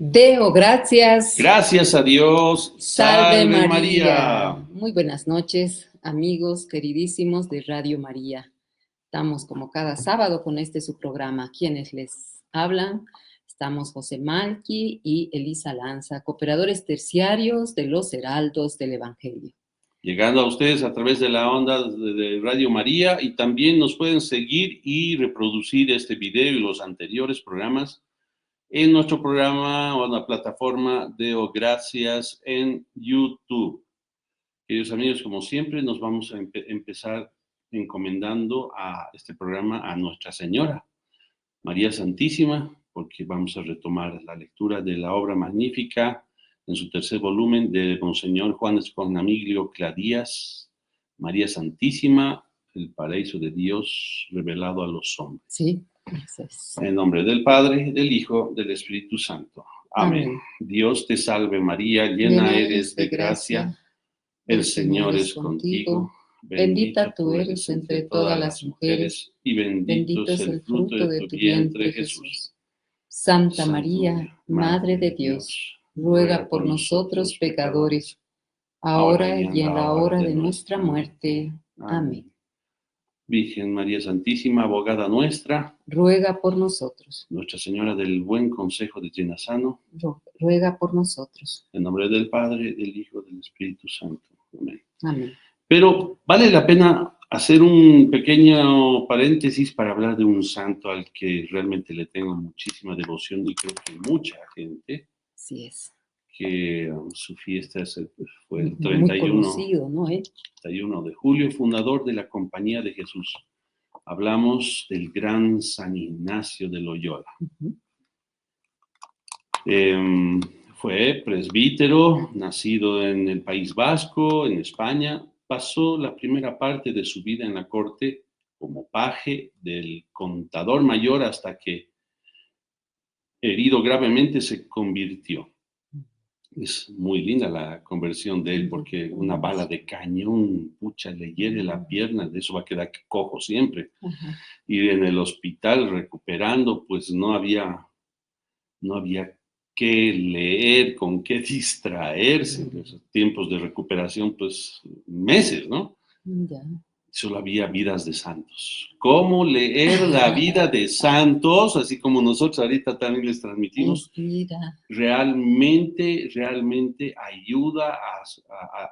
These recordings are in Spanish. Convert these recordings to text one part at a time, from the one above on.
Deo, gracias. Gracias a Dios. Salve Salve María. María. Muy buenas noches, amigos queridísimos de Radio María. Estamos como cada sábado con su programa. Quienes les hablan, estamos José Malqui y Elisa Lanza, cooperadores terciarios de los Heraldos del Evangelio. Llegando a ustedes a través de la onda de Radio María, y también nos pueden seguir y reproducir este video y los anteriores programas en nuestro programa o en la plataforma Deo Gracias en YouTube. Queridos amigos, como siempre, nos vamos a empezar encomendando a este programa a Nuestra Señora, María Santísima, porque vamos a retomar la lectura de la obra magnífica en su tercer volumen de Monseñor Juan Esponamiglio Cladías, María Santísima, el paraíso de Dios revelado a los hombres. Sí, eso es. En nombre del Padre, del Hijo, del Espíritu Santo. Amén. Amén. Dios te salve María, llena eres de gracia, el Señor es contigo, bendita tú eres entre todas las mujeres, y bendito es el fruto de tu vientre, Jesús. Santa María, Madre de Dios, ruega por nosotros pecadores, ahora y en la hora de nuestra muerte. Amén. Virgen María Santísima, abogada nuestra, ruega por nosotros. Nuestra Señora del Buen Consejo de Llenasano, ruega por nosotros. En nombre del Padre, del Hijo, del Espíritu Santo. Amén. Amén. Pero vale la pena hacer un pequeño paréntesis para hablar de un santo al que realmente le tengo muchísima devoción, y creo que mucha gente. Así es. Que su fiesta fue el muy conocido, ¿no? 31 de julio, fundador de la Compañía de Jesús. Hablamos del gran San Ignacio de Loyola. Fue presbítero, nacido en el País Vasco, en España. Pasó la primera parte de su vida en la corte como paje del contador mayor hasta que, herido gravemente, se convirtió. Es muy linda la conversión de él, porque una bala de cañón, pucha, le hiere la pierna, de eso va a quedar cojo siempre. Y en el hospital recuperando, pues no había qué leer, con qué distraerse. Los tiempos de recuperación, pues meses, ¿no? Ya. Solo había vidas de santos. ¿Cómo leer la vida de santos? Así como nosotros ahorita también les transmitimos. Realmente ayuda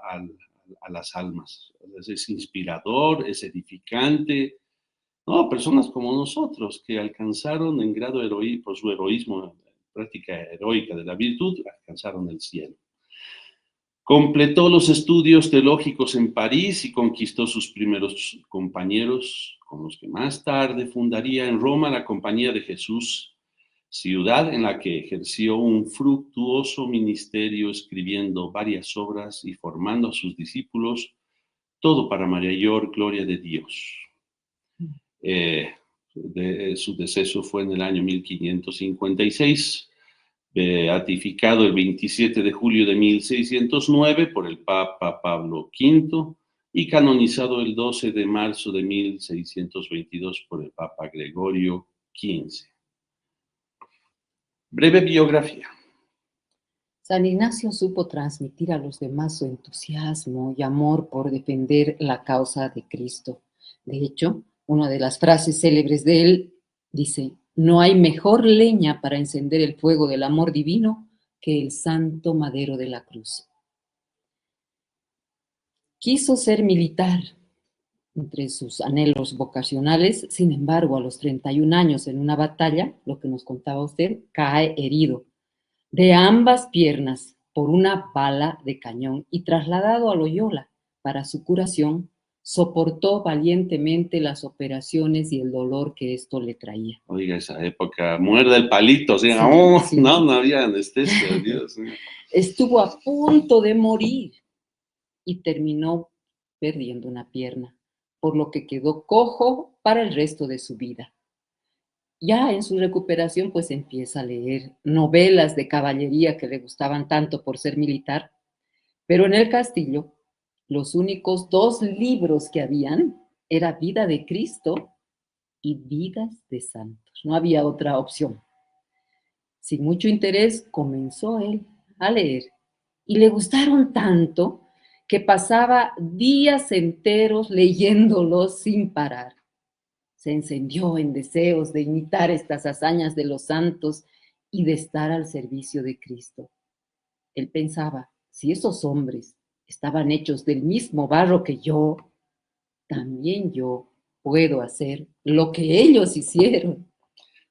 a las almas. Es inspirador, es edificante. No, personas como nosotros que alcanzaron en grado por su heroísmo, práctica heroica de la virtud, alcanzaron el cielo. Completó los estudios teológicos en París y conquistó sus primeros compañeros, con los que más tarde fundaría en Roma la Compañía de Jesús, ciudad en la que ejerció un fructuoso ministerio, escribiendo varias obras y formando a sus discípulos, todo para mayor gloria de Dios. Su deceso fue en el año 1556. Beatificado el 27 de julio de 1609 por el Papa Pablo V y canonizado el 12 de marzo de 1622 por el Papa Gregorio XV. Breve biografía. San Ignacio supo transmitir a los demás su entusiasmo y amor por defender la causa de Cristo. De hecho, una de las frases célebres de él dice: no hay mejor leña para encender el fuego del amor divino que el santo madero de la cruz. Quiso ser militar. Entre sus anhelos vocacionales, sin embargo, a los 31 años en una batalla, lo que nos contaba usted, cae herido de ambas piernas por una bala de cañón y trasladado a Loyola para su curación, soportó valientemente las operaciones y el dolor que esto le traía. Oiga, esa época, muerda el palito, o sea, sí. No había anestesia, Dios mío. Estuvo a punto de morir y terminó perdiendo una pierna, por lo que quedó cojo para el resto de su vida. Ya en su recuperación, pues empieza a leer novelas de caballería que le gustaban tanto por ser militar, pero en el castillo los únicos 2 libros que habían era Vida de Cristo y Vidas de Santos. No había otra opción. Sin mucho interés comenzó él a leer y le gustaron tanto que pasaba días enteros leyéndolos sin parar. Se encendió en deseos de imitar estas hazañas de los santos y de estar al servicio de Cristo. Él pensaba, si esos hombres estaban hechos del mismo barro que yo, también yo puedo hacer lo que ellos hicieron.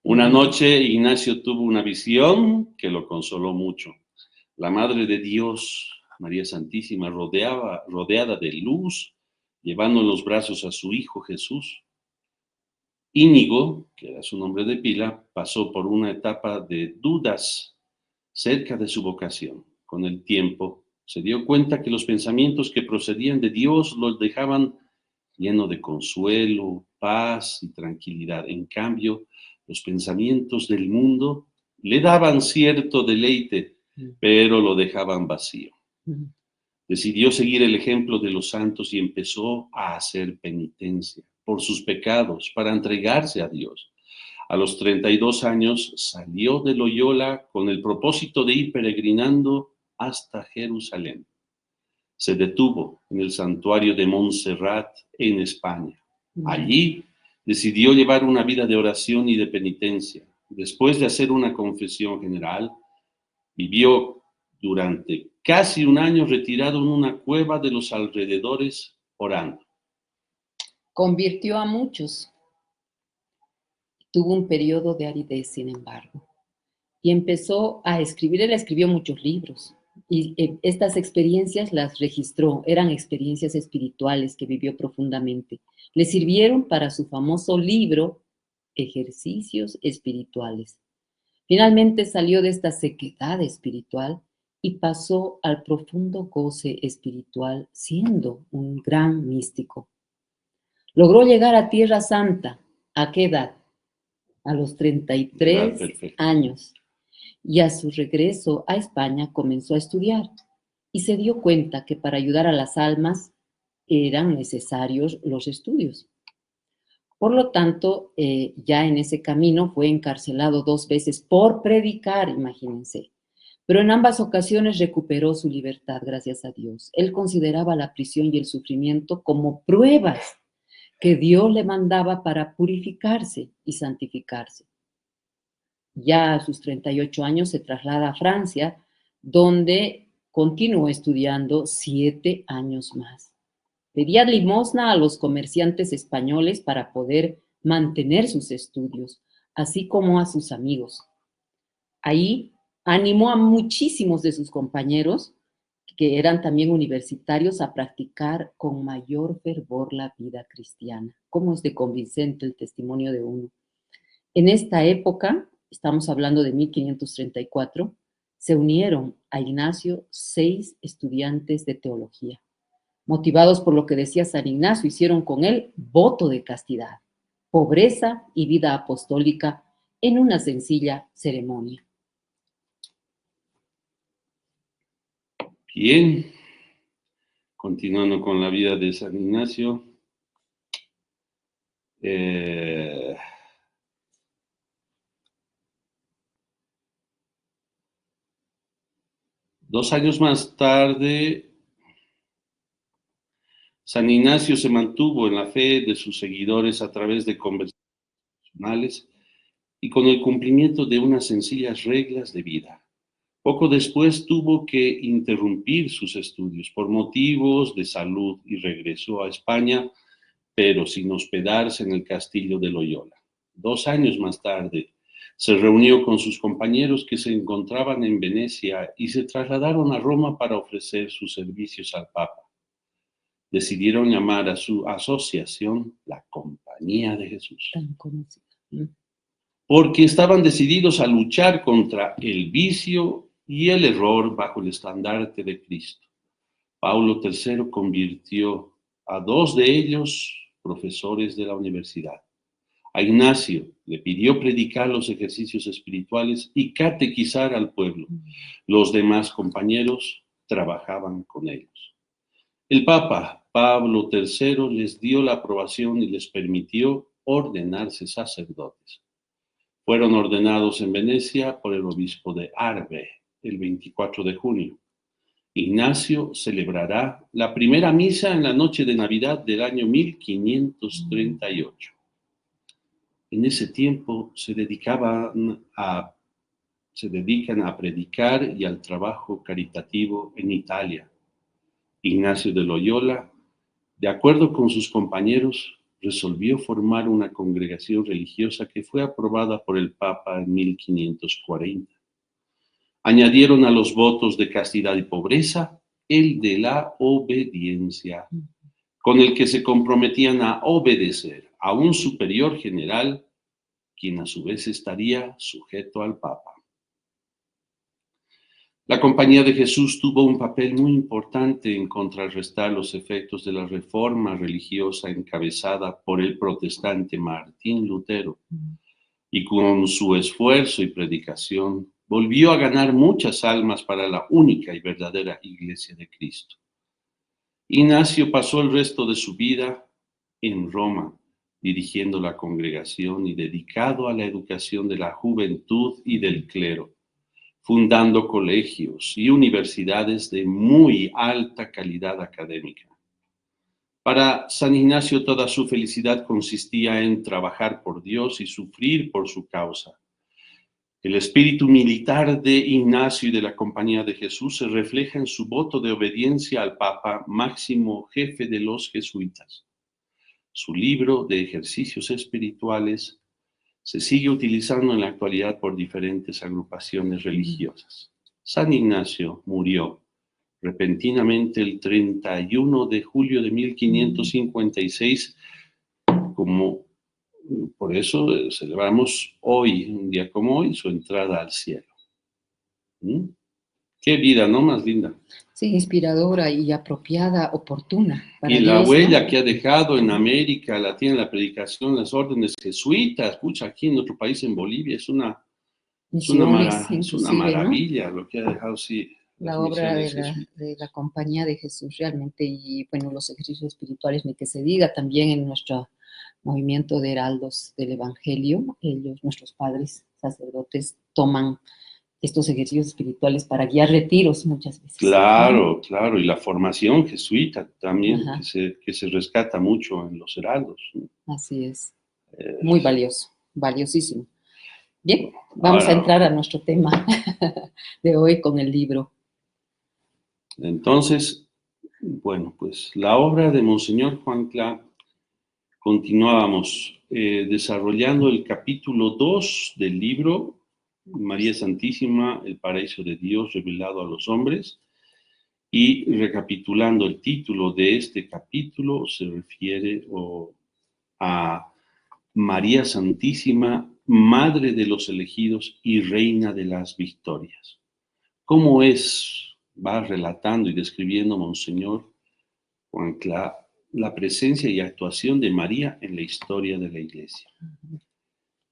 Una noche Ignacio tuvo una visión que lo consoló mucho. La Madre de Dios, María Santísima, rodeada de luz, llevando en los brazos a su Hijo Jesús. Íñigo, que era su nombre de pila, pasó por una etapa de dudas cerca de su vocación. Con el tiempo, se dio cuenta que los pensamientos que procedían de Dios los dejaban lleno de consuelo, paz y tranquilidad. En cambio, los pensamientos del mundo le daban cierto deleite, pero lo dejaban vacío. Decidió seguir el ejemplo de los santos y empezó a hacer penitencia por sus pecados para entregarse a Dios. A los 32 años salió de Loyola con el propósito de ir peregrinando hasta Jerusalén. Se detuvo en el santuario de Montserrat en España. Allí decidió llevar una vida de oración y de penitencia. Después de hacer una confesión general, vivió durante casi un año retirado en una cueva de los alrededores orando. Convirtió a muchos. Tuvo un periodo de aridez, sin embargo, y empezó a escribir. Él escribió muchos libros y estas experiencias las registró. Eran experiencias espirituales que vivió profundamente. Le sirvieron para su famoso libro, Ejercicios Espirituales. Finalmente salió de esta sequedad espiritual y pasó al profundo goce espiritual, siendo un gran místico. Logró llegar a Tierra Santa. ¿A qué edad? A los 33 años. Y a su regreso a España comenzó a estudiar y se dio cuenta que para ayudar a las almas eran necesarios los estudios. Por lo tanto, ya en ese camino fue encarcelado 2 veces por predicar, imagínense. Pero en ambas ocasiones recuperó su libertad, gracias a Dios. Él consideraba la prisión y el sufrimiento como pruebas que Dios le mandaba para purificarse y santificarse. Ya a sus 38 años se traslada a Francia, donde continuó estudiando 7 años más. Pedía limosna a los comerciantes españoles para poder mantener sus estudios, así como a sus amigos. Ahí animó a muchísimos de sus compañeros, que eran también universitarios, a practicar con mayor fervor la vida cristiana. ¿Cómo es de convincente el testimonio de uno? En esta época, estamos hablando de 1534, se unieron a Ignacio 6 estudiantes de teología. Motivados por lo que decía San Ignacio, hicieron con él voto de castidad, pobreza y vida apostólica en una sencilla ceremonia. Bien, continuando con la vida de San Ignacio. 2 años más tarde, San Ignacio se mantuvo en la fe de sus seguidores a través de conversaciones personales y con el cumplimiento de unas sencillas reglas de vida. Poco después tuvo que interrumpir sus estudios por motivos de salud y regresó a España, pero sin hospedarse en el castillo de Loyola. 2 años más tarde, se reunió con sus compañeros que se encontraban en Venecia y se trasladaron a Roma para ofrecer sus servicios al Papa. Decidieron llamar a su asociación la Compañía de Jesús, Tan conocida. porque estaban decididos a luchar contra el vicio y el error bajo el estandarte de Cristo. Paulo III convirtió a 2 de ellos profesores de la universidad. A Ignacio le pidió predicar los ejercicios espirituales y catequizar al pueblo. Los demás compañeros trabajaban con ellos. El Papa Pablo III les dio la aprobación y les permitió ordenarse sacerdotes. Fueron ordenados en Venecia por el obispo de Arbe el 24 de junio. Ignacio celebrará la primera misa en la noche de Navidad del año 1538. En ese tiempo se dedican a predicar y al trabajo caritativo en Italia. Ignacio de Loyola, de acuerdo con sus compañeros, resolvió formar una congregación religiosa que fue aprobada por el Papa en 1540. Añadieron a los votos de castidad y pobreza el de la obediencia, con el que se comprometían a obedecer a un superior general, quien a su vez estaría sujeto al Papa. La Compañía de Jesús tuvo un papel muy importante en contrarrestar los efectos de la reforma religiosa encabezada por el protestante Martín Lutero, y con su esfuerzo y predicación volvió a ganar muchas almas para la única y verdadera Iglesia de Cristo. Ignacio pasó el resto de su vida en Roma, dirigiendo la congregación y dedicado a la educación de la juventud y del clero, fundando colegios y universidades de muy alta calidad académica. Para San Ignacio toda su felicidad consistía en trabajar por Dios y sufrir por su causa. El espíritu militar de Ignacio y de la Compañía de Jesús se refleja en su voto de obediencia al Papa, máximo jefe de los jesuitas. Su libro de ejercicios espirituales se sigue utilizando en la actualidad por diferentes agrupaciones religiosas. San Ignacio murió repentinamente el 31 de julio de 1556, por eso celebramos hoy, un día como hoy, su entrada al cielo. ¿Mm? Qué vida, ¿no? Más linda. Sí, inspiradora y apropiada, oportuna para Y la Dios, huella ¿no? que ha dejado en América, la tiene la predicación, las órdenes jesuitas, pucha, aquí en nuestro país, en Bolivia, es una Misiones, inclusive, ¿no? maravilla lo que ha dejado, sí, las La obra misiones jesuitas. de la Compañía de Jesús realmente, y bueno, los ejercicios espirituales, ni que se diga, también en nuestro movimiento de heraldos del Evangelio, ellos, nuestros padres sacerdotes, toman estos ejercicios espirituales para guiar retiros muchas veces. Claro, claro, y la formación jesuita también, Ajá, que se rescata mucho en los heraldos, ¿no? así es. Eh, Muy valioso, valiosísimo. Bien, vamos a ahora, entrar a nuestro tema de hoy con el libro. entonces, bueno, pues la obra de Monseñor Juan Cla, continuábamos desarrollando el capítulo 2 del libro María Santísima, el paraíso de Dios revelado a los hombres, y recapitulando el título de este capítulo se refiere a María Santísima, Madre de los elegidos y Reina de las victorias. ¿Cómo es? Va relatando y describiendo Monseñor Juan Cla la presencia y actuación de María en la historia de la Iglesia.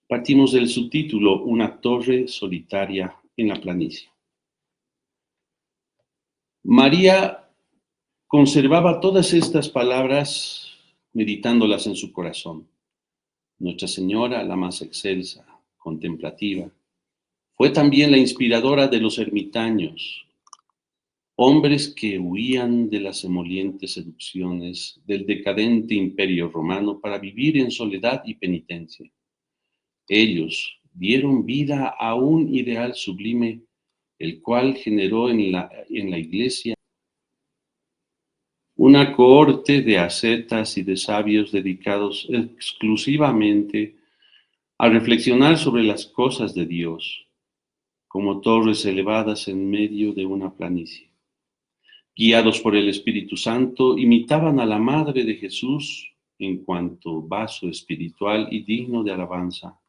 Partimos del subtítulo Una torre solitaria en la planicie. María conservaba todas estas palabras meditándolas en su corazón. Nuestra Señora, la más excelsa, contemplativa, fue también la inspiradora de los ermitaños, hombres que huían de las emolientes seducciones del decadente imperio romano para vivir en soledad y penitencia. Ellos dieron vida a un ideal sublime, el cual generó en la Iglesia una cohorte de ascetas y de sabios dedicados exclusivamente a reflexionar sobre las cosas de Dios, como torres elevadas en medio de una planicie. Guiados por el Espíritu Santo, imitaban a la Madre de Jesús en cuanto vaso espiritual y digno de alabanza.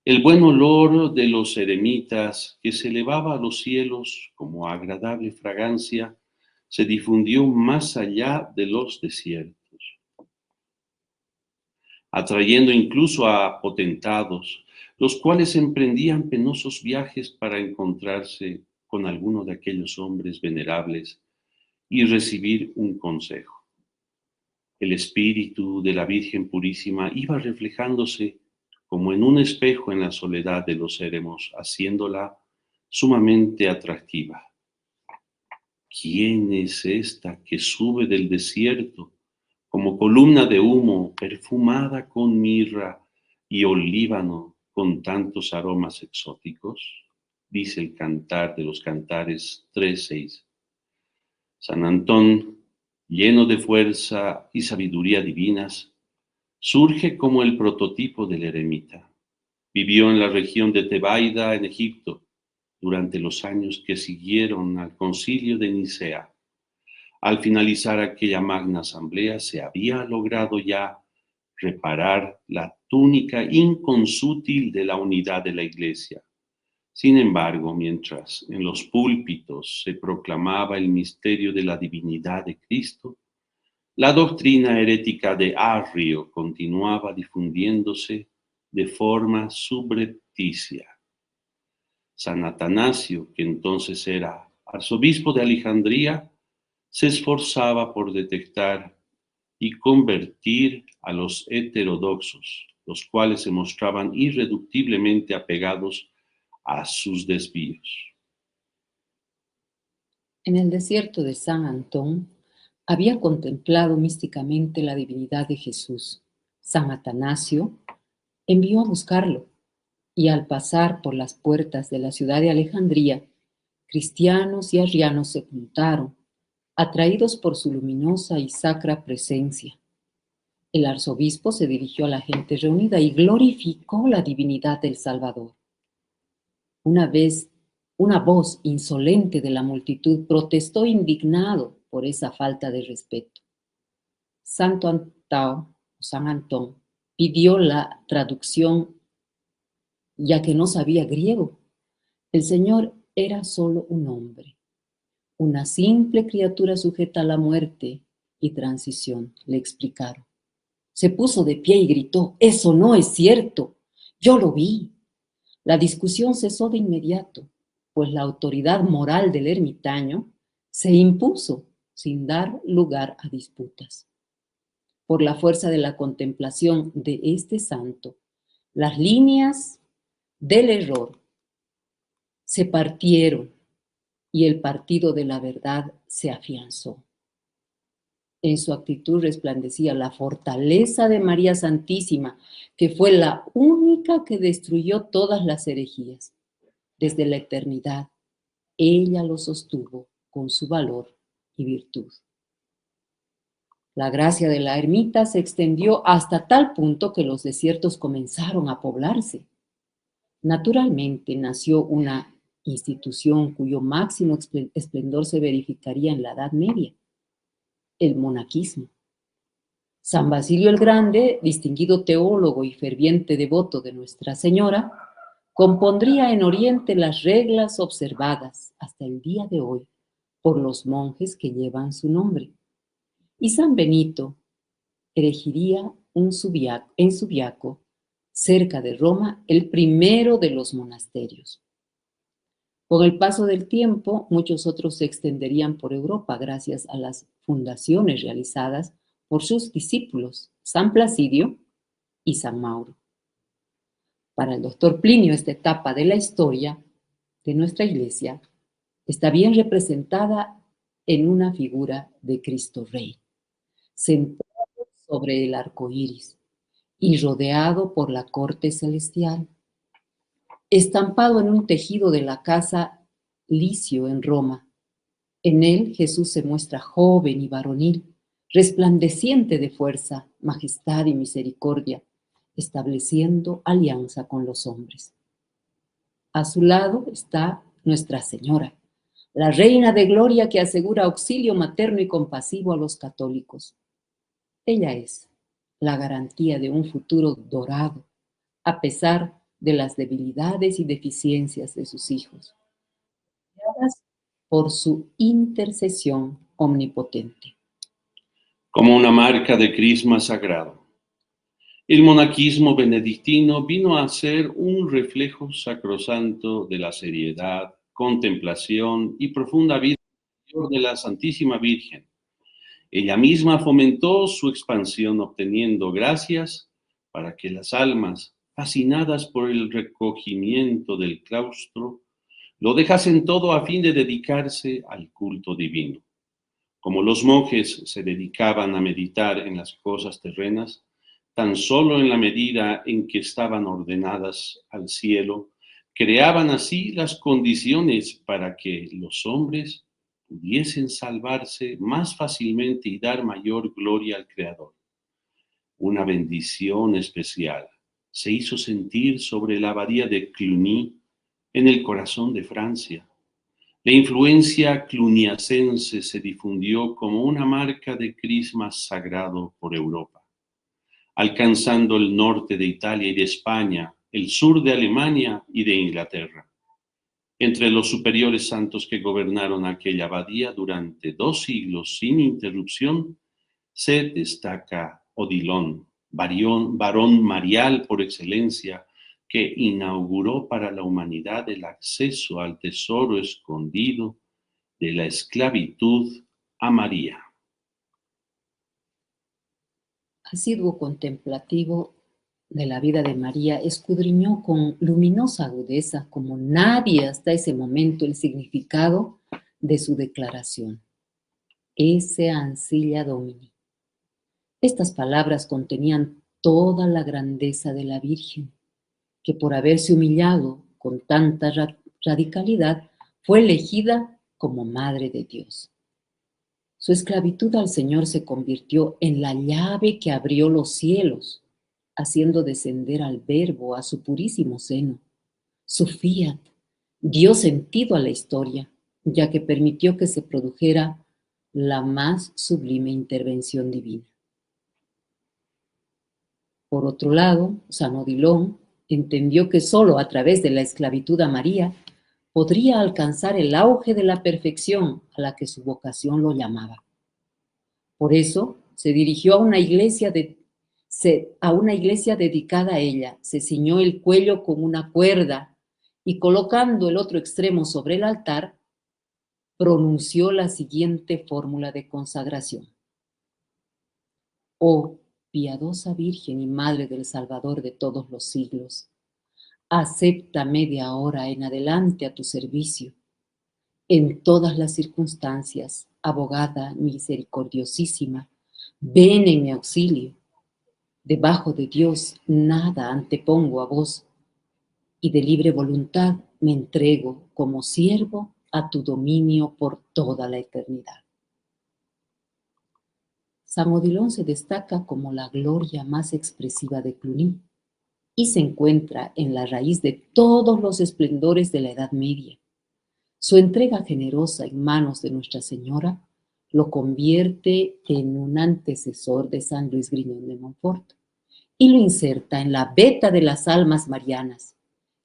El buen olor de los eremitas, que se elevaba a los cielos como agradable fragancia, se difundió más allá de los desiertos, atrayendo incluso a potentados, los cuales emprendían penosos viajes para encontrarse con alguno de aquellos hombres venerables y recibir un consejo. El espíritu de la Virgen Purísima iba reflejándose como en un espejo en la soledad de los eremos, haciéndola sumamente atractiva. ¿Quién es esta que sube del desierto como columna de humo perfumada con mirra y olíbano con tantos aromas exóticos? Dice el Cantar de los Cantares 3:6. San Antón, lleno de fuerza y sabiduría divinas, surge como el prototipo del eremita. Vivió en la región de Tebaida, en Egipto, durante los años que siguieron al Concilio de Nicea. Al finalizar aquella magna asamblea, se había logrado ya reparar la túnica inconsútil de la unidad de la Iglesia. Sin embargo, mientras en los púlpitos se proclamaba el misterio de la divinidad de Cristo, la doctrina herética de Arrio continuaba difundiéndose de forma subrepticia. San Atanasio, que entonces era arzobispo de Alejandría, se esforzaba por detectar y convertir a los heterodoxos, los cuales se mostraban irreductiblemente apegados a sus desvíos. En el desierto de San Antón había contemplado místicamente la divinidad de Jesús. San Atanasio envió a buscarlo y al pasar por las puertas de la ciudad de Alejandría, cristianos y arrianos se juntaron, atraídos por su luminosa y sacra presencia. El arzobispo se dirigió a la gente reunida y glorificó la divinidad del Salvador. Una voz insolente de la multitud protestó indignado por esa falta de respeto. San Antón, pidió la traducción ya que no sabía griego. El Señor era solo un hombre, una simple criatura sujeta a la muerte y transición, le explicaron. Se puso de pie y gritó: «Eso no es cierto, yo lo vi». La discusión cesó de inmediato, pues la autoridad moral del ermitaño se impuso sin dar lugar a disputas. Por la fuerza de la contemplación de este santo, las líneas del error se partieron y el partido de la verdad se afianzó. En su actitud resplandecía la fortaleza de María Santísima, que fue la única que destruyó todas las herejías. Desde la eternidad, ella lo sostuvo con su valor y virtud. La gracia de la ermita se extendió hasta tal punto que los desiertos comenzaron a poblarse. Naturalmente nació una institución cuyo máximo esplendor se verificaría en la Edad Media: el monaquismo. San Basilio el Grande, distinguido teólogo y ferviente devoto de Nuestra Señora, compondría en Oriente las reglas observadas hasta el día de hoy por los monjes que llevan su nombre. Y San Benito erigiría en Subiaco, cerca de Roma, el primero de los monasterios. Con el paso del tiempo, muchos otros se extenderían por Europa gracias a las fundaciones realizadas por sus discípulos, San Placidio y San Mauro. Para el doctor Plinio, esta etapa de la historia de nuestra Iglesia está bien representada en una figura de Cristo Rey, sentado sobre el arco iris y rodeado por la corte celestial, estampado en un tejido de la casa Licio en Roma. En él Jesús se muestra joven y varonil, resplandeciente de fuerza, majestad y misericordia, estableciendo alianza con los hombres. A su lado está Nuestra Señora, la Reina de Gloria que asegura auxilio materno y compasivo a los católicos. Ella es la garantía de un futuro dorado, a pesar de las debilidades y deficiencias de sus hijos, por su intercesión omnipotente. Como una marca de crisma sagrado, el monaquismo benedictino vino a ser un reflejo sacrosanto de la seriedad, contemplación y profunda vida de la Santísima Virgen. Ella misma fomentó su expansión obteniendo gracias para que las almas fascinadas por el recogimiento del claustro, lo dejasen todo a fin de dedicarse al culto divino. Como los monjes se dedicaban a meditar en las cosas terrenas, tan solo en la medida en que estaban ordenadas al cielo, creaban así las condiciones para que los hombres pudiesen salvarse más fácilmente y dar mayor gloria al Creador. Una bendición especial se hizo sentir sobre la abadía de Cluny, en el corazón de Francia. La influencia cluniacense se difundió como una marca de crisma sagrado por Europa, alcanzando el norte de Italia y de España, el sur de Alemania y de Inglaterra. Entre los superiores santos que gobernaron aquella abadía durante 2 siglos sin interrupción, se destaca Odilon, varón marial por excelencia, que inauguró para la humanidad el acceso al tesoro escondido de la esclavitud a María. Asiduo contemplativo de la vida de María, escudriñó con luminosa agudeza, como nadie hasta ese momento, el significado de su declaración. Esse ancilla Domini. Estas palabras contenían toda la grandeza de la Virgen, que por haberse humillado con tanta radicalidad, fue elegida como Madre de Dios. Su esclavitud al Señor se convirtió en la llave que abrió los cielos, haciendo descender al Verbo a su purísimo seno. Su fiat dio sentido a la historia, ya que permitió que se produjera la más sublime intervención divina. Por otro lado, San Odilon entendió que sólo a través de la esclavitud a María podría alcanzar el auge de la perfección a la que su vocación lo llamaba. Por eso se dirigió a una iglesia dedicada a ella, se ciñó el cuello con una cuerda y colocando el otro extremo sobre el altar, pronunció la siguiente fórmula de consagración. Oh piadosa Virgen y Madre del Salvador de todos los siglos, acéptame de ahora en adelante a tu servicio. En todas las circunstancias, abogada misericordiosísima, ven en mi auxilio. Debajo de Dios nada antepongo a vos, y de libre voluntad me entrego como siervo a tu dominio por toda la eternidad. San Odilon se destaca como la gloria más expresiva de Cluny y se encuentra en la raíz de todos los esplendores de la Edad Media. Su entrega generosa en manos de Nuestra Señora lo convierte en un antecesor de San Luis Grignon de Montfort y lo inserta en la veta de las almas marianas,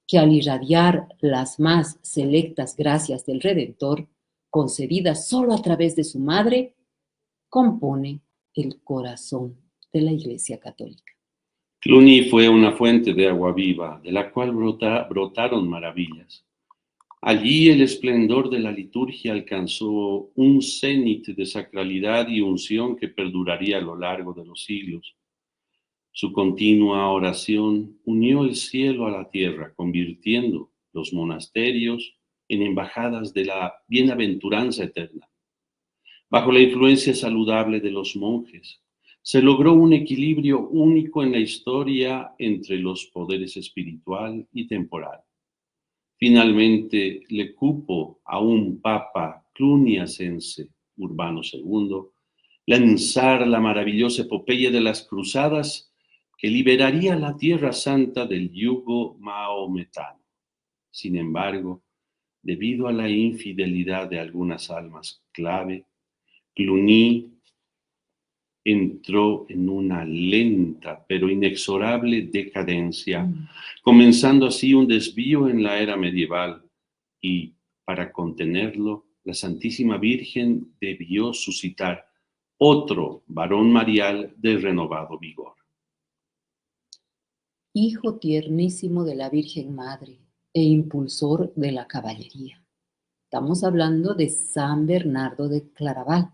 que al irradiar las más selectas gracias del Redentor, concedidas solo a través de su madre, compone el corazón de la Iglesia Católica. Cluny fue una fuente de agua viva, de la cual brotaron maravillas. Allí el esplendor de la liturgia alcanzó un cenit de sacralidad y unción que perduraría a lo largo de los siglos. Su continua oración unió el cielo a la tierra, convirtiendo los monasterios en embajadas de la bienaventuranza eterna. Bajo la influencia saludable de los monjes, se logró un equilibrio único en la historia entre los poderes espiritual y temporal. Finalmente, le cupo a un papa cluniacense, Urbano II, lanzar la maravillosa epopeya de las cruzadas que liberaría la Tierra Santa del yugo maometano. Sin embargo, debido a la infidelidad de algunas almas clave, Cluny entró en una lenta pero inexorable decadencia, comenzando así un desvío en la era medieval y, para contenerlo, la Santísima Virgen debió suscitar otro varón marial de renovado vigor. Hijo tiernísimo de la Virgen Madre e impulsor de la caballería. Estamos hablando de San Bernardo de Claraval.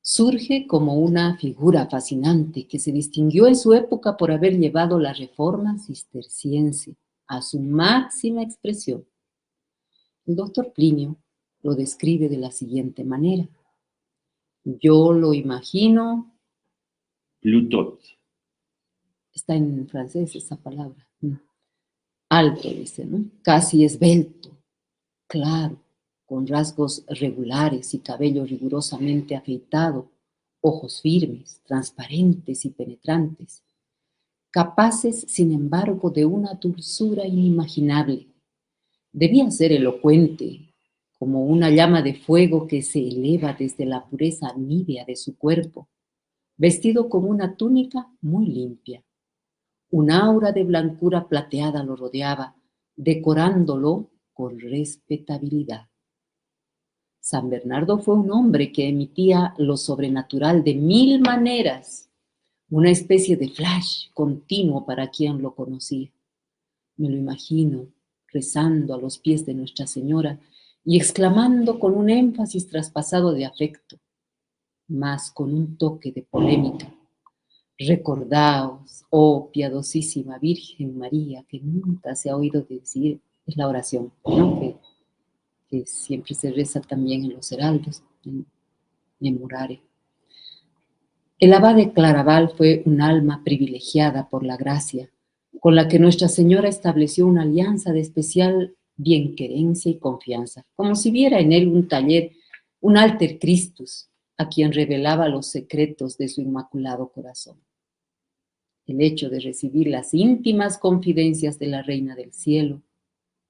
Surge como una figura fascinante que se distinguió en su época por haber llevado la reforma cisterciense a su máxima expresión. El doctor Plinio lo describe de la siguiente manera. Yo lo imagino. Plutot. Está en francés esa palabra. Alto, dice, ¿no? Casi esbelto, claro, con rasgos regulares y cabello rigurosamente afeitado, ojos firmes, transparentes y penetrantes, capaces, sin embargo, de una dulzura inimaginable. Debía ser elocuente, como una llama de fuego que se eleva desde la pureza nívea de su cuerpo, vestido con una túnica muy limpia. Un aura de blancura plateada lo rodeaba, decorándolo con respetabilidad. San Bernardo fue un hombre que emitía lo sobrenatural de 1000 maneras, una especie de flash continuo para quien lo conocía. Me lo imagino rezando a los pies de Nuestra Señora y exclamando con un énfasis traspasado de afecto, mas con un toque de polémica: recordaos, oh piadosísima Virgen María, que nunca se ha oído decir, es la oración, ¿no? que siempre se reza también en los heraldos, en Memorare. El abade Claraval fue un alma privilegiada por la gracia, con la que Nuestra Señora estableció una alianza de especial bienquerencia y confianza, como si viera en él un taller, un alter Christus, a quien revelaba los secretos de su inmaculado corazón. El hecho de recibir las íntimas confidencias de la Reina del Cielo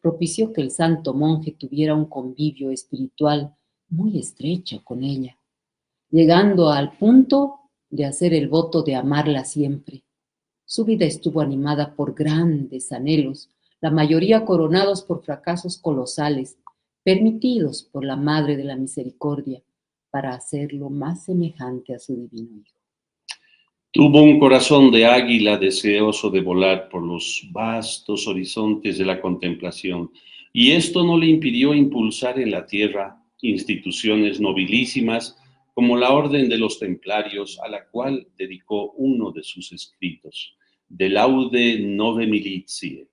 propició que el santo monje tuviera un convivio espiritual muy estrecho con ella, llegando al punto de hacer el voto de amarla siempre. Su vida estuvo animada por grandes anhelos, la mayoría coronados por fracasos colosales, permitidos por la Madre de la Misericordia para hacerlo más semejante a su divino Hijo. Tuvo un corazón de águila deseoso de volar por los vastos horizontes de la contemplación, y esto no le impidió impulsar en la tierra instituciones nobilísimas como la Orden de los Templarios, a la cual dedicó uno de sus escritos, De Laude Nove Militiae.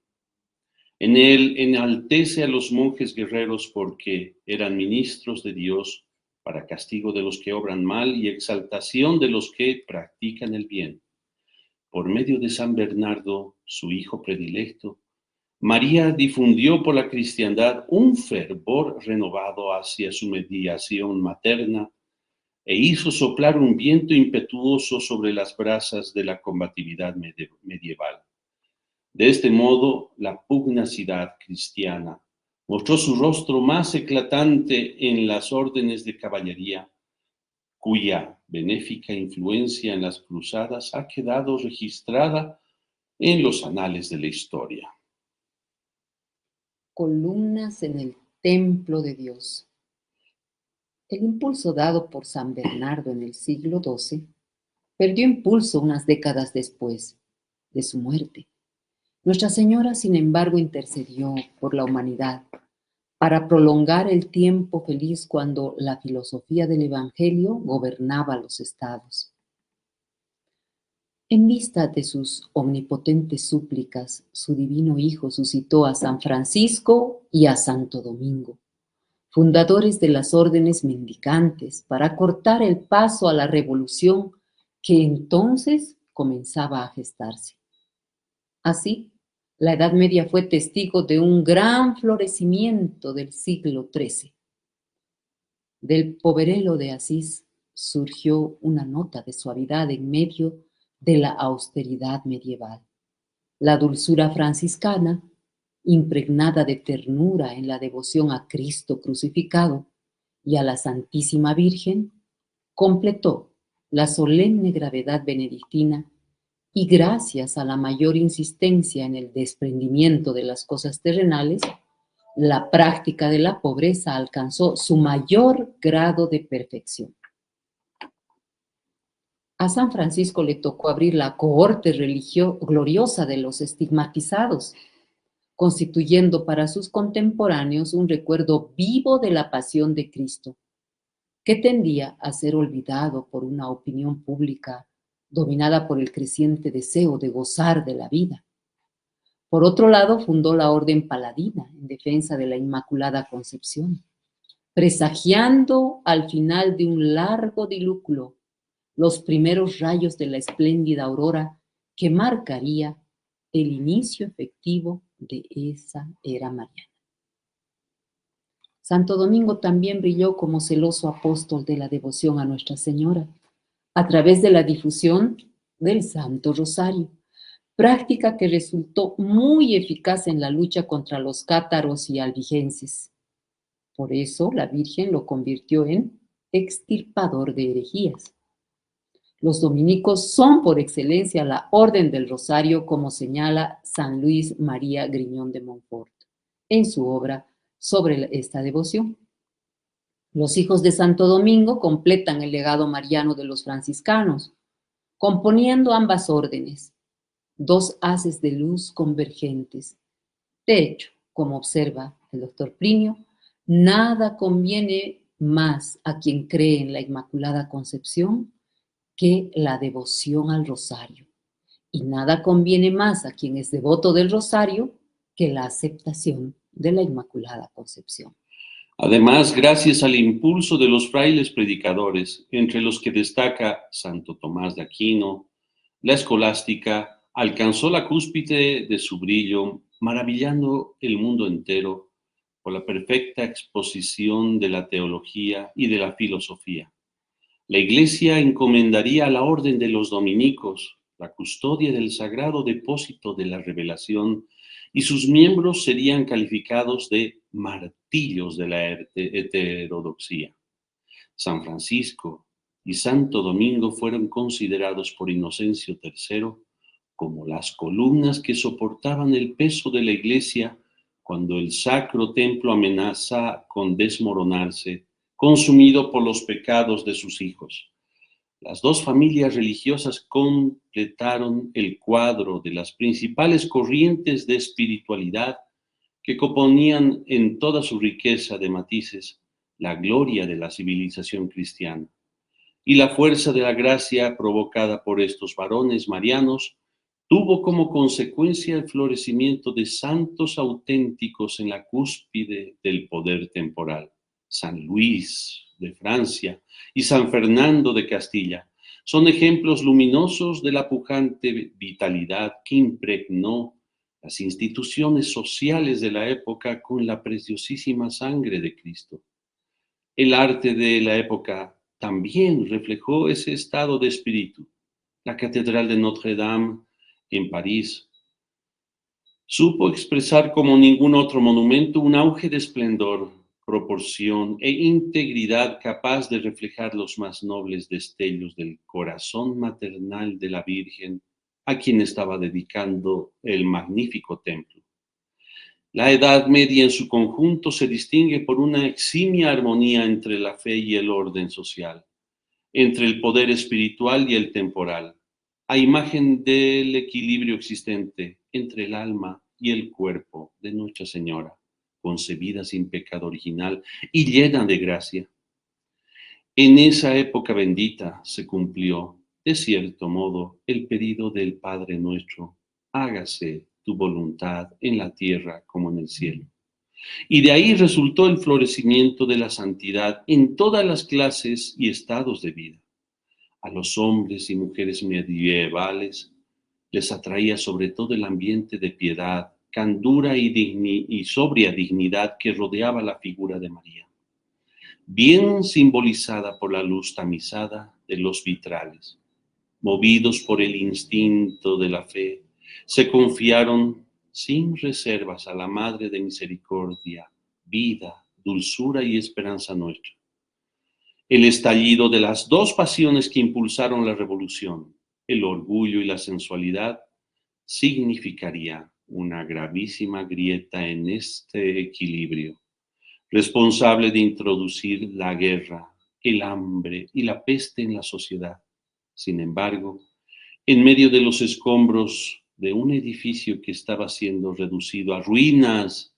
En él enaltece a los monjes guerreros porque eran ministros de Dios para castigo de los que obran mal y exaltación de los que practican el bien. Por medio de San Bernardo, su hijo predilecto, María difundió por la cristiandad un fervor renovado hacia su mediación materna e hizo soplar un viento impetuoso sobre las brasas de la combatividad medieval. De este modo, la pugnacidad cristiana mostró su rostro más eclatante en las órdenes de caballería, cuya benéfica influencia en las cruzadas ha quedado registrada en los anales de la historia. Columnas en el templo de Dios. El impulso dado por San Bernardo en el siglo XII perdió impulso unas décadas después de su muerte. Nuestra Señora, sin embargo, intercedió por la humanidad para prolongar el tiempo feliz cuando la filosofía del Evangelio gobernaba los estados. En vista de sus omnipotentes súplicas, su divino Hijo suscitó a San Francisco y a Santo Domingo, fundadores de las órdenes mendicantes, para cortar el paso a la revolución que entonces comenzaba a gestarse. Así, la Edad Media fue testigo de un gran florecimiento del siglo XIII. Del poverelo de Asís surgió una nota de suavidad en medio de la austeridad medieval. La dulzura franciscana, impregnada de ternura en la devoción a Cristo crucificado y a la Santísima Virgen, completó la solemne gravedad benedictina y gracias a la mayor insistencia en el desprendimiento de las cosas terrenales, la práctica de la pobreza alcanzó su mayor grado de perfección. A San Francisco le tocó abrir la cohorte gloriosa de los estigmatizados, constituyendo para sus contemporáneos un recuerdo vivo de la pasión de Cristo. que tendía a ser olvidado por una opinión pública dominada por el creciente deseo de gozar de la vida. Por otro lado, fundó la Orden Paladina en defensa de la Inmaculada Concepción, presagiando al final de un largo diluvio los primeros rayos de la espléndida aurora que marcaría el inicio efectivo de esa era mariana. Santo Domingo también brilló como celoso apóstol de la devoción a Nuestra Señora, a través de la difusión del Santo Rosario, práctica que resultó muy eficaz en la lucha contra los cátaros y albigenses. Por eso la Virgen lo convirtió en extirpador de herejías. Los dominicos son por excelencia la Orden del Rosario, como señala San Luis María Griñón de Montfort en su obra sobre esta devoción. Los hijos de Santo Domingo completan el legado mariano de los franciscanos, componiendo ambas órdenes, dos haces de luz convergentes. De hecho, como observa el doctor Plinio, nada conviene más a quien cree en la Inmaculada Concepción que la devoción al rosario. Y nada conviene más a quien es devoto del rosario que la aceptación de la Inmaculada Concepción. Además, gracias al impulso de los frailes predicadores, entre los que destaca Santo Tomás de Aquino, la escolástica alcanzó la cúspide de su brillo, maravillando el mundo entero por la perfecta exposición de la teología y de la filosofía. La Iglesia encomendaría a la orden de los dominicos la custodia del sagrado depósito de la revelación y sus miembros serían calificados de martillos de la heterodoxia. San Francisco y Santo Domingo fueron considerados por Inocencio III como las columnas que soportaban el peso de la Iglesia cuando el sacro templo amenaza con desmoronarse, consumido por los pecados de sus hijos. Las dos familias religiosas completaron el cuadro de las principales corrientes de espiritualidad que componían en toda su riqueza de matices la gloria de la civilización cristiana. Y la fuerza de la gracia provocada por estos varones marianos tuvo como consecuencia el florecimiento de santos auténticos en la cúspide del poder temporal. San Luis de Francia y San Fernando de Castilla son ejemplos luminosos de la pujante vitalidad que impregnó las instituciones sociales de la época con la preciosísima sangre de Cristo. El arte de la época también reflejó ese estado de espíritu. La Catedral de Notre Dame en París supo expresar como ningún otro monumento un auge de esplendor, proporción e integridad capaz de reflejar los más nobles destellos del corazón maternal de la Virgen a quien estaba dedicando el magnífico templo. La Edad Media en su conjunto se distingue por una eximia armonía entre la fe y el orden social, entre el poder espiritual y el temporal, a imagen del equilibrio existente entre el alma y el cuerpo de Nuestra Señora, concebida sin pecado original y llena de gracia. En esa época bendita se cumplió, de cierto modo, el pedido del Padre nuestro: hágase tu voluntad en la tierra como en el cielo. Y de ahí resultó el florecimiento de la santidad en todas las clases y estados de vida. A los hombres y mujeres medievales les atraía sobre todo el ambiente de piedad, candura y sobria dignidad que rodeaba la figura de María, bien simbolizada por la luz tamizada de los vitrales. Movidos por el instinto de la fe, se confiaron sin reservas a la Madre de Misericordia, vida, dulzura y esperanza nuestra. El estallido de las dos pasiones que impulsaron la revolución, el orgullo y la sensualidad, significaría una gravísima grieta en este equilibrio, responsable de introducir la guerra, el hambre y la peste en la sociedad. Sin embargo, en medio de los escombros de un edificio que estaba siendo reducido a ruinas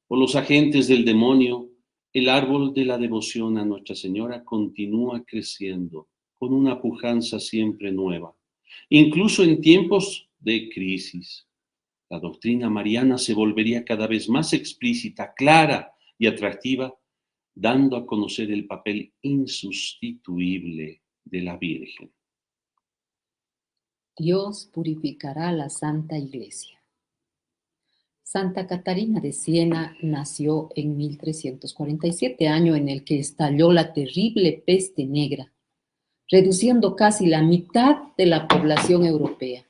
por los agentes del demonio, El árbol de la devoción a Nuestra Señora continúa creciendo con una pujanza siempre nueva, incluso en tiempos de crisis. La doctrina mariana se volvería cada vez más explícita, clara y atractiva, dando a conocer el papel insustituible de la Virgen. Dios purificará la Santa Iglesia. Santa Catarina de Siena nació en 1347, año en el que estalló la terrible peste negra, reduciendo casi la mitad de la población europea,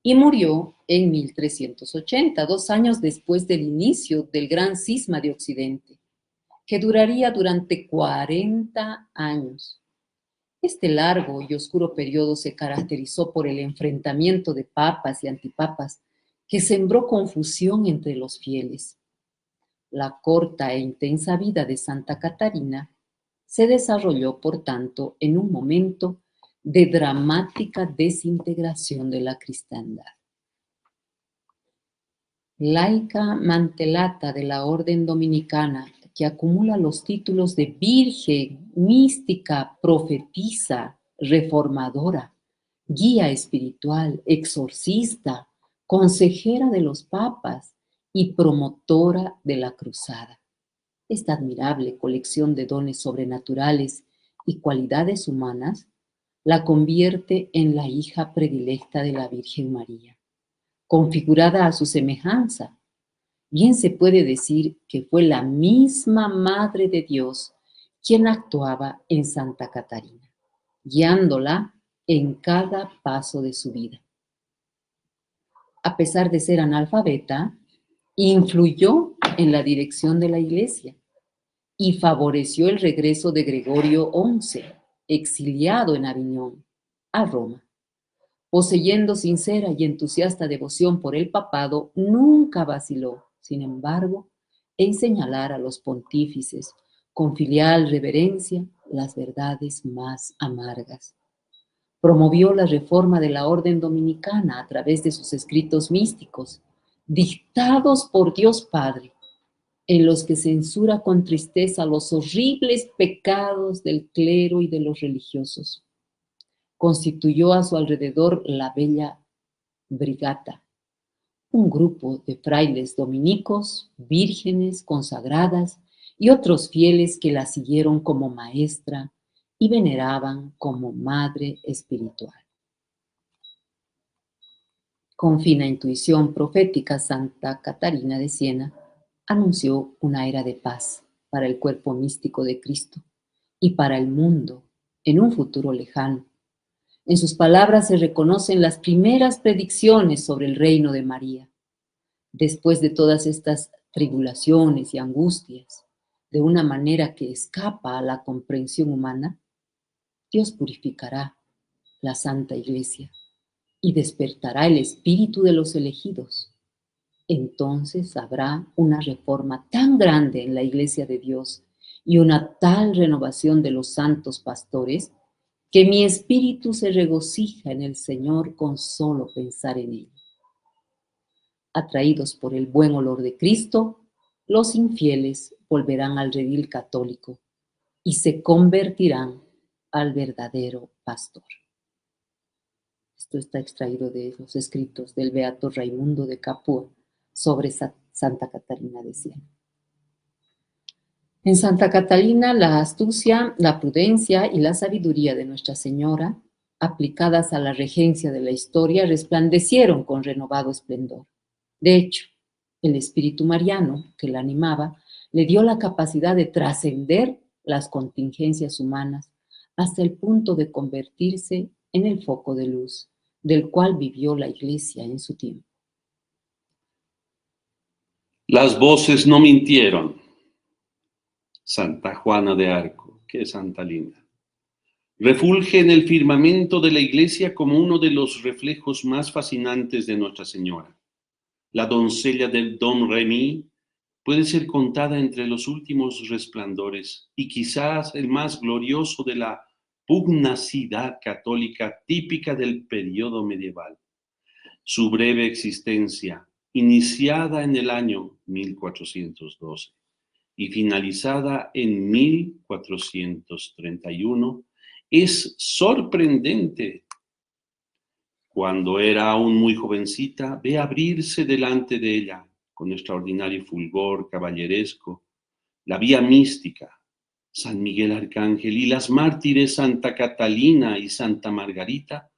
y murió en 1380, 2 años después del inicio del gran cisma de Occidente, que duraría durante 40 años. Este largo y oscuro periodo se caracterizó por el enfrentamiento de papas y antipapas que sembró confusión entre los fieles. La corta e intensa vida de Santa Catarina se desarrolló, por tanto, en un momento de dramática desintegración de la cristiandad. Laica mantelata de la orden dominicana, que acumula los títulos de virgen, mística, profetisa, reformadora, guía espiritual, exorcista, consejera de los papas y promotora de la cruzada. Esta admirable colección de dones sobrenaturales y cualidades humanas la convierte en la hija predilecta de la Virgen María, configurada a su semejanza. Bien se puede decir que fue la misma Madre de Dios quien actuaba en Santa Catarina, guiándola en cada paso de su vida. A pesar de ser analfabeta, influyó en la dirección de la Iglesia y favoreció el regreso de Gregorio XI, exiliado en Aviñón, a Roma. Poseyendo sincera y entusiasta devoción por el papado, nunca vaciló, sin embargo, en señalar a los pontífices con filial reverencia las verdades más amargas. Promovió la reforma de la orden dominicana a través de sus escritos místicos, dictados por Dios Padre, en los que censura con tristeza los horribles pecados del clero y de los religiosos. Constituyó a su alrededor la Bella Brigata, un grupo de frailes dominicos, vírgenes consagradas y otros fieles que la siguieron como maestra y veneraban como madre espiritual. Con fina intuición profética, Santa Catarina de Siena anunció una era de paz para el cuerpo místico de Cristo y para el mundo en un futuro lejano. En sus palabras se reconocen las primeras predicciones sobre el reino de María. Después de todas estas tribulaciones y angustias, de una manera que escapa a la comprensión humana, Dios purificará la Santa Iglesia y despertará el espíritu de los elegidos. Entonces habrá una reforma tan grande en la Iglesia de Dios y una tal renovación de los santos pastores que mi espíritu se regocija en el Señor con solo pensar en ello. Atraídos por el buen olor de Cristo, los infieles volverán al redil católico y se convertirán al verdadero pastor. Esto está extraído de los escritos del beato Raimundo de Capua sobre Santa Catarina de Siena. En Santa Catalina, la astucia, la prudencia y la sabiduría de Nuestra Señora, aplicadas a la regencia de la historia, resplandecieron con renovado esplendor. De hecho, el espíritu mariano que la animaba le dio la capacidad de trascender las contingencias humanas hasta el punto de convertirse en el foco de luz del cual vivió la Iglesia en su tiempo. Las voces no mintieron. Santa Juana de Arco, qué santa linda. Refulge en el firmamento de la Iglesia como uno de los reflejos más fascinantes de Nuestra Señora. La doncella del Don Remy puede ser contada entre los últimos resplandores y quizás el más glorioso de la pugnacidad católica típica del periodo medieval. Su breve existencia, iniciada en el año 1412, y finalizada en 1431, es sorprendente. Cuando era aún muy jovencita, ve abrirse delante de ella, con extraordinario fulgor caballeresco, la vía mística, San Miguel Arcángel y las mártires Santa Catalina y Santa Margarita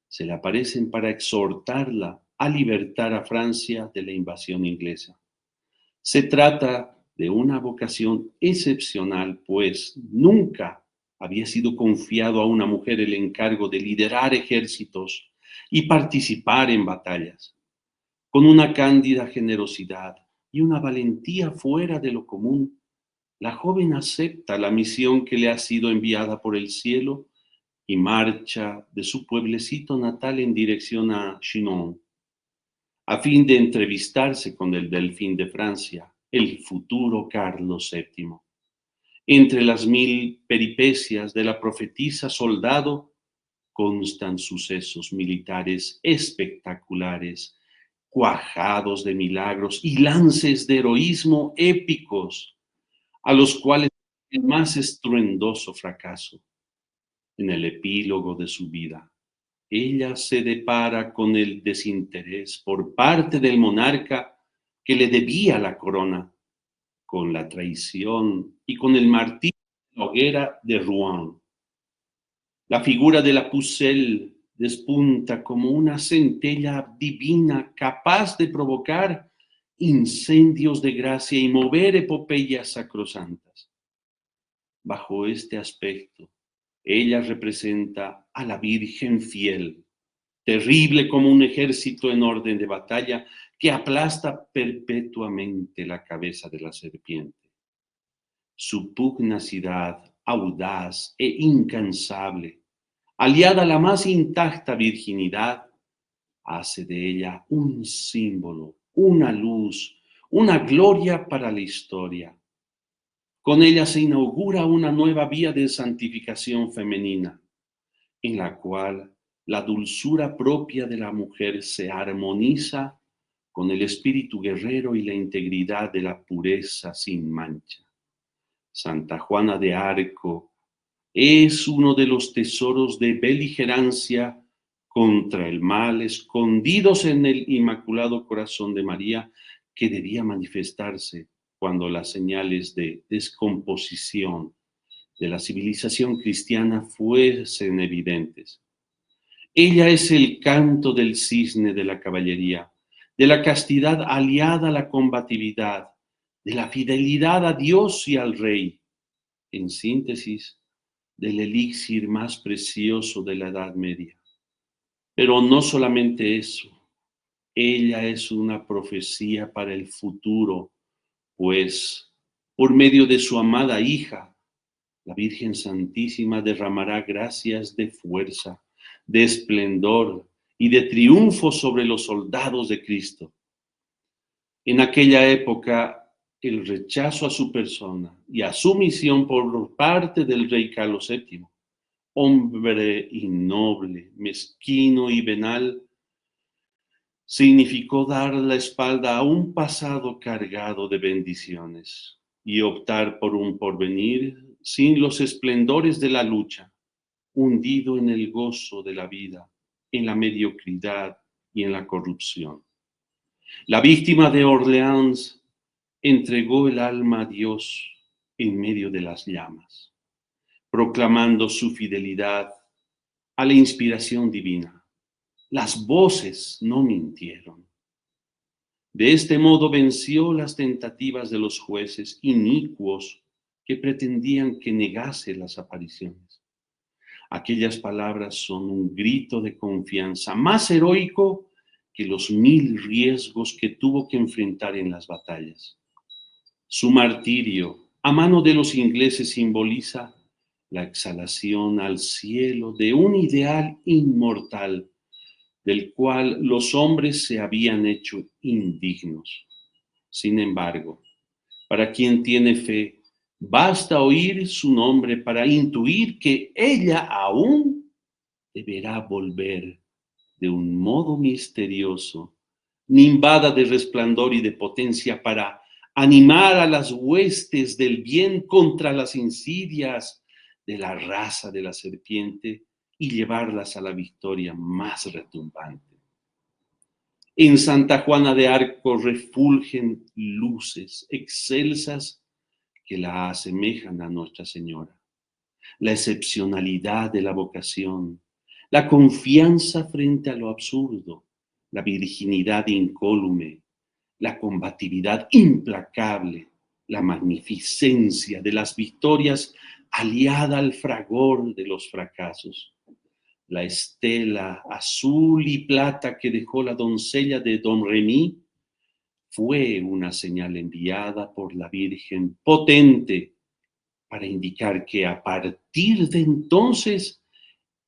se le aparecen para exhortarla a libertar a Francia de la invasión inglesa. Se trata de una vocación excepcional, pues nunca había sido confiado a una mujer el encargo de liderar ejércitos y participar en batallas. Con una cándida generosidad y una valentía fuera de lo común, la joven acepta la misión que le ha sido enviada por el cielo y marcha de su pueblecito natal en dirección a Chinon, a fin de entrevistarse con el delfín de Francia, el futuro Carlos VII. Entre las 1000 peripecias de la profetisa soldado constan sucesos militares espectaculares, cuajados de milagros y lances de heroísmo épicos, a los cuales el más estruendoso fracaso. En el epílogo de su vida, ella se depara con el desinterés por parte del monarca que le debía la corona, con la traición y con el martirio de la hoguera de Rouen. La figura de la Pucelle despunta como una centella divina capaz de provocar incendios de gracia y mover epopeyas sacrosantas. Bajo este aspecto, ella representa a la Virgen fiel, terrible como un ejército en orden de batalla que aplasta perpetuamente la cabeza de la serpiente. Su pugnacidad audaz e incansable, aliada a la más intacta virginidad, hace de ella un símbolo, una luz, una gloria para la historia. Con ella se inaugura una nueva vía de santificación femenina, en la cual la dulzura propia de la mujer se armoniza con el espíritu guerrero y la integridad de la pureza sin mancha. Santa Juana de Arco es uno de los tesoros de beligerancia contra el mal escondidos en el Inmaculado Corazón de María, que debía manifestarse cuando las señales de descomposición de la civilización cristiana fuesen evidentes. Ella es el canto del cisne de la caballería, de la castidad aliada a la combatividad, de la fidelidad a Dios y al Rey. En síntesis, del elixir más precioso de la Edad Media. Pero no solamente eso, ella es una profecía para el futuro, pues por medio de su amada hija, la Virgen Santísima derramará gracias de fuerza, de esplendor y de triunfo sobre los soldados de Cristo. En aquella época, el rechazo a su persona y a su misión por parte del rey Carlos VII, hombre innoble, mezquino y venal, significó dar la espalda a un pasado cargado de bendiciones y optar por un porvenir sin los esplendores de la lucha, hundido en el gozo de la vida, en la mediocridad y en la corrupción. La víctima de Orleans entregó el alma a Dios en medio de las llamas, proclamando su fidelidad a la inspiración divina. Las voces no mintieron. De este modo venció las tentativas de los jueces inicuos que pretendían que negase las apariciones. Aquellas palabras son un grito de confianza más heroico que los 1000 riesgos que tuvo que enfrentar en las batallas. Su martirio a mano de los ingleses simboliza la exhalación al cielo de un ideal inmortal del cual los hombres se habían hecho indignos. Sin embargo, para quien tiene fe, basta oír su nombre para intuir que ella aún deberá volver de un modo misterioso, nimbada de resplandor y de potencia, para animar a las huestes del bien contra las insidias de la raza de la serpiente y llevarlas a la victoria más retumbante. En Santa Juana de Arco refulgen luces excelsas que la asemejan a Nuestra Señora. La excepcionalidad de la vocación, la confianza frente a lo absurdo, la virginidad incólume, la combatividad implacable, la magnificencia de las victorias aliada al fragor de los fracasos. La estela azul y plata que dejó la doncella de Don Remy fue una señal enviada por la Virgen potente para indicar que a partir de entonces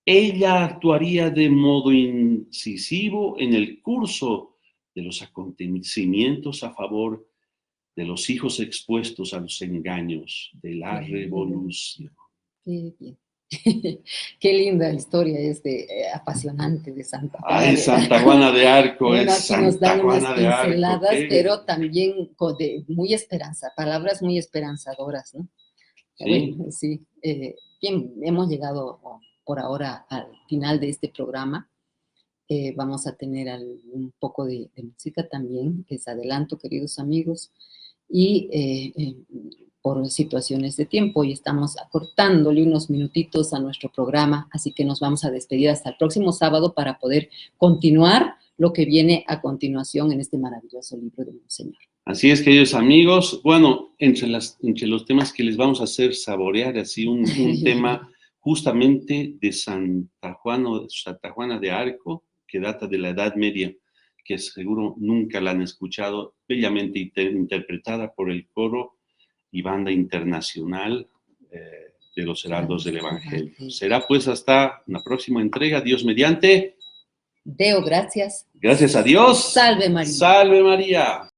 ella actuaría de modo incisivo en el curso de los acontecimientos a favor de los hijos expuestos a los engaños de la revolución. Qué bien. Qué linda historia apasionante de Santa Juana. Ay, Santa Juana de Arco, bueno, es aquí nos dan Santa Juana unas de Arco. pinceladas, ¿Qué? pero también palabras muy esperanzadoras, ¿no? Sí. Bueno, sí. Bien, hemos llegado por ahora al final de este programa. Vamos a tener un poco de música también, les adelanto, queridos amigos, y por situaciones de tiempo, y estamos acortándole unos minutitos a nuestro programa, así que nos vamos a despedir hasta el próximo sábado para poder continuar lo que viene a continuación en este maravilloso libro de Monseñor. Así es, queridos amigos. Bueno, entre los temas que les vamos a hacer saborear, así un tema justamente de Santa Juana de Arco, que data de la Edad Media, que seguro nunca la han escuchado, bellamente interpretada por el coro y banda internacional de los Heraldos del Evangelio. Será pues hasta una próxima entrega, Dios mediante. Deo, gracias. Gracias a Dios. Salve María. Salve María.